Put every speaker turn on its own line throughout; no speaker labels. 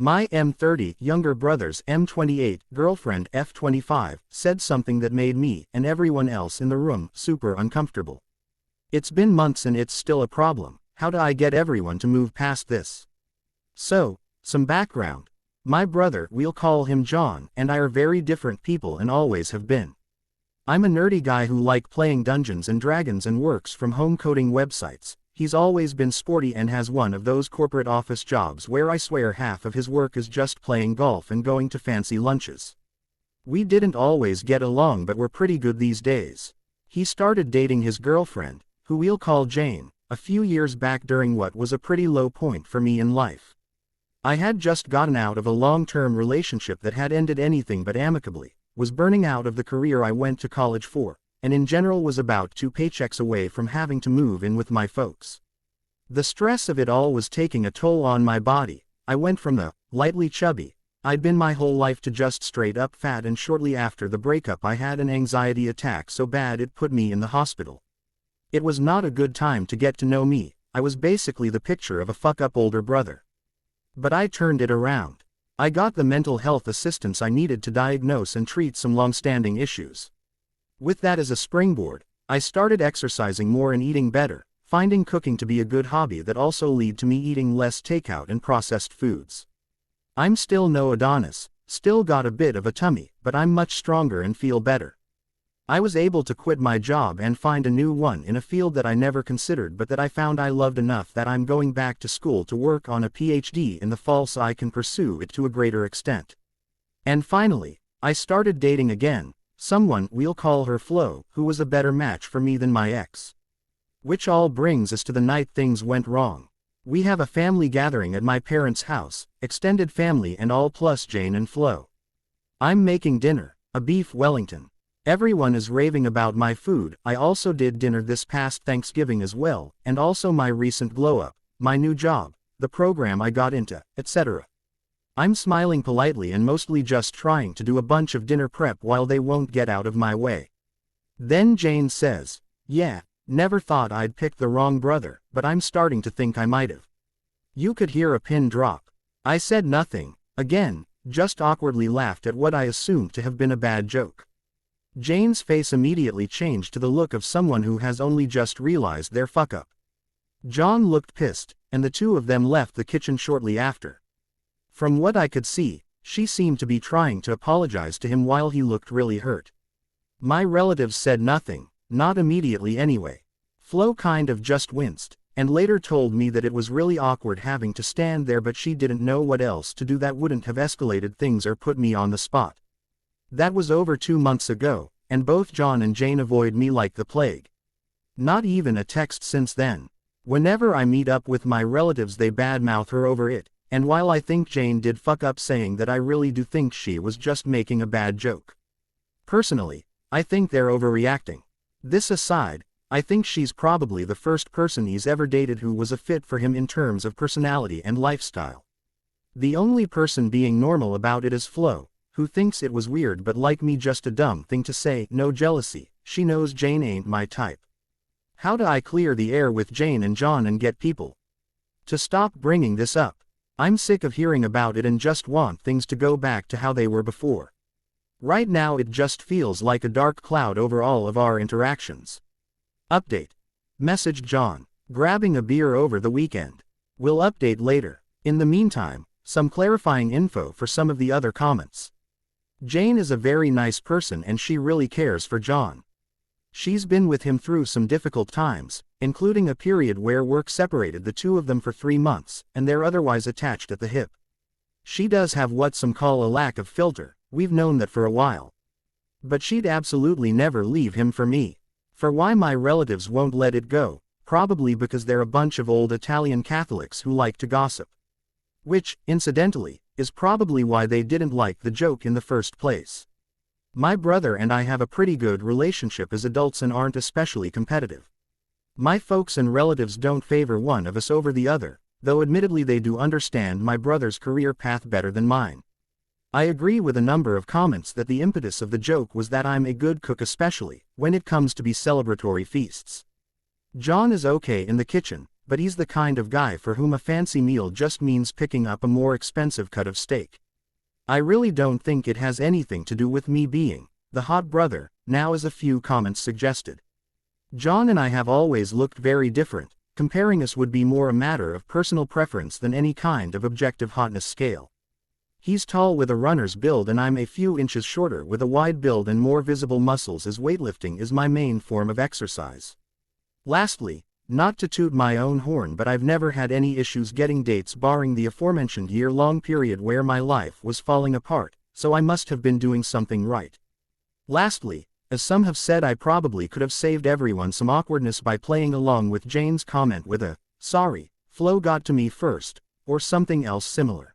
My M30 younger brother's M28 girlfriend F25 said something that made me and everyone else in the room super uncomfortable. It's been months and it's still a problem. How do I get everyone to move past this? So, some background. My brother, we'll call him John, and I are very different people and always have been. I'm a nerdy guy who like playing Dungeons and Dragons and works from home coding websites. He's always been sporty and has one of those corporate office jobs where I swear half of his work is just playing golf and going to fancy lunches. We didn't always get along but we're pretty good these days. He started dating his girlfriend, who we'll call Jane, a few years back during what was a pretty low point for me in life. I had just gotten out of a long-term relationship that had ended anything but amicably, was burning out of the career I went to college for, and in general was about 2 paychecks away from having to move in with my folks. The stress of it all was taking a toll on my body. I went from the lightly chubby I'd been my whole life to just straight up fat, and shortly after the breakup I had an anxiety attack so bad it put me in the hospital. It was not a good time to get to know me. I was basically the picture of a fuck-up older brother. But I turned it around. I got the mental health assistance I needed to diagnose and treat some long-standing issues. With that as a springboard, I started exercising more and eating better, finding cooking to be a good hobby that also led to me eating less takeout and processed foods. I'm still no Adonis, still got a bit of a tummy, but I'm much stronger and feel better. I was able to quit my job and find a new one in a field that I never considered but that I found I loved enough that I'm going back to school to work on a PhD in the fall so I can pursue it to a greater extent. And finally, I started dating again. Someone, we'll call her Flo, who was a better match for me than my ex. Which all brings us to the night things went wrong. We have a family gathering at my parents' house, extended family and all plus Jane and Flo. I'm making dinner, a beef Wellington. Everyone is raving about my food. I also did dinner this past Thanksgiving as well, and also my recent glow-up, my new job, the program I got into, etc. I'm smiling politely and mostly just trying to do a bunch of dinner prep while they won't get out of my way. Then Jane says, "Yeah, never thought I'd picked the wrong brother, but I'm starting to think I might've." You could hear a pin drop. I said nothing, again, just awkwardly laughed at what I assumed to have been a bad joke. Jane's face immediately changed to the look of someone who has only just realized their fuck-up. John looked pissed, and the two of them left the kitchen shortly after. From what I could see, she seemed to be trying to apologize to him while he looked really hurt. My relatives said nothing, not immediately anyway. Flo kind of just winced, and later told me that it was really awkward having to stand there but she didn't know what else to do that wouldn't have escalated things or put me on the spot. That was over 2 months ago, and both John and Jane avoid me like the plague. Not even a text since then. Whenever I meet up with my relatives they badmouth her over it. And while I think Jane did fuck up saying that, I really do think she was just making a bad joke. Personally, I think they're overreacting. This aside, I think she's probably the first person he's ever dated who was a fit for him in terms of personality and lifestyle. The only person being normal about it is Flo, who thinks it was weird but like me just a dumb thing to say. No jealousy, she knows Jane ain't my type. How do I clear the air with Jane and John and get people to stop bringing this up? I'm sick of hearing about it and just want things to go back to how they were before. Right now it just feels like a dark cloud over all of our interactions. Update. Messaged John. Grabbing a beer over the weekend. Will update later. In the meantime, some clarifying info for some of the other comments. Jane is a very nice person and she really cares for John. She's been with him through some difficult times, including a period where work separated the two of them for 3 months, and they're otherwise attached at the hip. She does have what some call a lack of filter, we've known that for a while. But she'd absolutely never leave him for me. For why my relatives won't let it go, probably because they're a bunch of old Italian Catholics who like to gossip. Which, incidentally, is probably why they didn't like the joke in the first place. My brother and I have a pretty good relationship as adults and aren't especially competitive. My folks and relatives don't favor one of us over the other, though admittedly they do understand my brother's career path better than mine. I agree with a number of comments that the impetus of the joke was that I'm a good cook, especially when it comes to be celebratory feasts. John is okay in the kitchen, but he's the kind of guy for whom a fancy meal just means picking up a more expensive cut of steak. I really don't think it has anything to do with me being the hot brother, now as a few comments suggested. John and I have always looked very different. Comparing us would be more a matter of personal preference than any kind of objective hotness scale. He's tall with a runner's build and I'm a few inches shorter with a wide build and more visible muscles, as weightlifting is my main form of exercise. Lastly, not to toot my own horn, but I've never had any issues getting dates barring the aforementioned year-long period where my life was falling apart, so I must have been doing something right. Lastly, as some have said, I probably could have saved everyone some awkwardness by playing along with Jane's comment with a, "Sorry, Flo got to me first," or something else similar.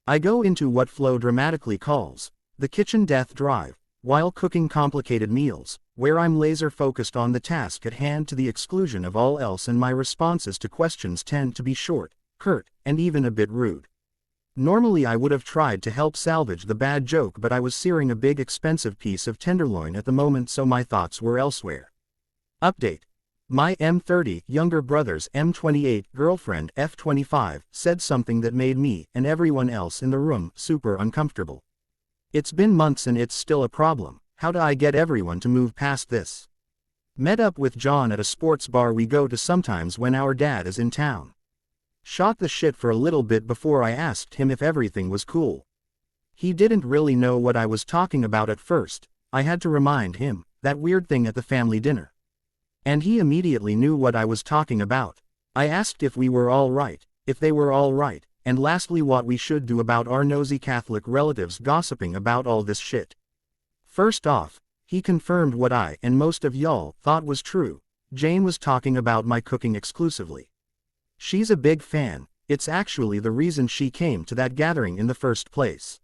I go into what Flo dramatically calls the kitchen death drive, while cooking complicated meals, where I'm laser focused on the task at hand to the exclusion of all else, and my responses to questions tend to be short, curt, and even a bit rude. Normally I would have tried to help salvage the bad joke, but I was searing a big expensive piece of tenderloin at the moment, so my thoughts were elsewhere. Update. My M30 younger brother's M28 girlfriend F25 said something that made me and everyone else in the room super uncomfortable. It's been months and it's still a problem. How do I get everyone to move past this? Met up with John at a sports bar we go to sometimes when our dad is in town. Shot the shit for a little bit before I asked him if everything was cool. He didn't really know what I was talking about at first. I had to remind him, that weird thing at the family dinner. And he immediately knew what I was talking about. I asked if we were all right, if they were all right, and lastly what we should do about our nosy Catholic relatives gossiping about all this shit. First off, he confirmed what I and most of y'all thought was true. Jane was talking about my cooking exclusively. She's a big fan. It's actually the reason she came to that gathering in the first place.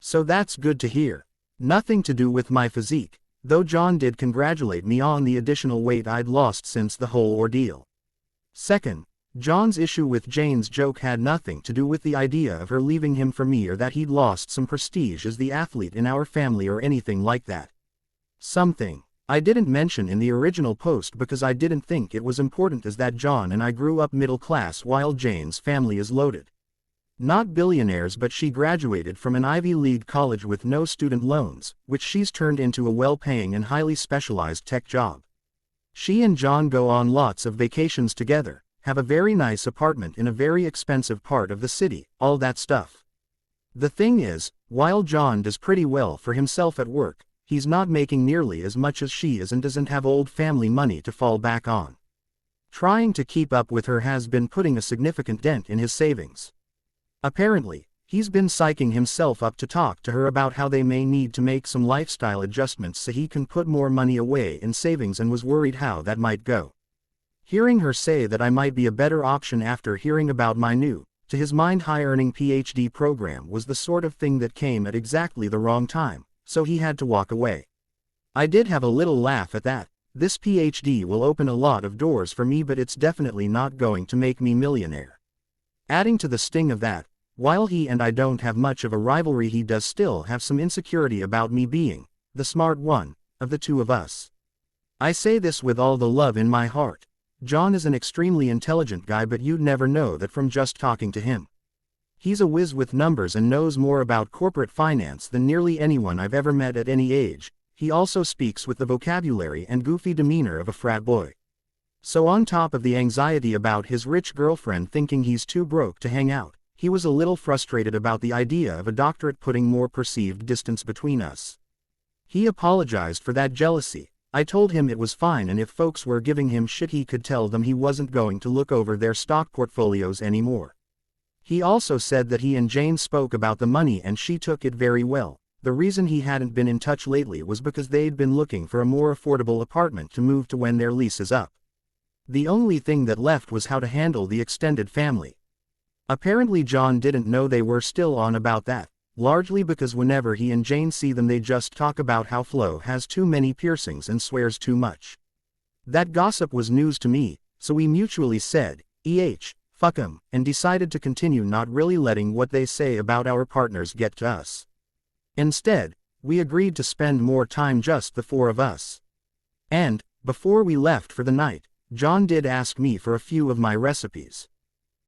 So that's good to hear. Nothing to do with my physique, though John did congratulate me on the additional weight I'd lost since the whole ordeal. Second, John's issue with Jane's joke had nothing to do with the idea of her leaving him for me, or that he'd lost some prestige as the athlete in our family or anything like that. Something I didn't mention in the original post because I didn't think it was important, is that John and I grew up middle class while Jane's family is loaded. Not billionaires, but she graduated from an Ivy League college with no student loans, which she's turned into a well-paying and highly specialized tech job. She and John go on lots of vacations together, have a very nice apartment in a very expensive part of the city, all that stuff. The thing is, while John does pretty well for himself at work, he's not making nearly as much as she is and doesn't have old family money to fall back on. Trying to keep up with her has been putting a significant dent in his savings. Apparently, he's been psyching himself up to talk to her about how they may need to make some lifestyle adjustments so he can put more money away in savings, and was worried how that might go. Hearing her say that I might be a better option after hearing about my new, to his mind, high-earning PhD program was the sort of thing that came at exactly the wrong time, so he had to walk away. I did have a little laugh at that. This PhD will open a lot of doors for me, but it's definitely not going to make me millionaire. Adding to the sting of that, while he and I don't have much of a rivalry, he does still have some insecurity about me being the smart one of the two of us. I say this with all the love in my heart. John is an extremely intelligent guy, but you'd never know that from just talking to him. He's a whiz with numbers and knows more about corporate finance than nearly anyone I've ever met at any age. He also speaks with the vocabulary and goofy demeanor of a frat boy. So on top of the anxiety about his rich girlfriend thinking he's too broke to hang out, he was a little frustrated about the idea of a doctorate putting more perceived distance between us. He apologized for that jealousy. I told him it was fine, and if folks were giving him shit he could tell them he wasn't going to look over their stock portfolios anymore. He also said that he and Jane spoke about the money and she took it very well. The reason he hadn't been in touch lately was because they'd been looking for a more affordable apartment to move to when their lease is up. The only thing that left was how to handle the extended family. Apparently John didn't know they were still on about that, largely because whenever he and Jane see them they just talk about how Flo has too many piercings and swears too much. That gossip was news to me, so we mutually said, fuck 'em, and decided to continue not really letting what they say about our partners get to us. Instead, we agreed to spend more time just the four of us. And, before we left for the night, John did ask me for a few of my recipes.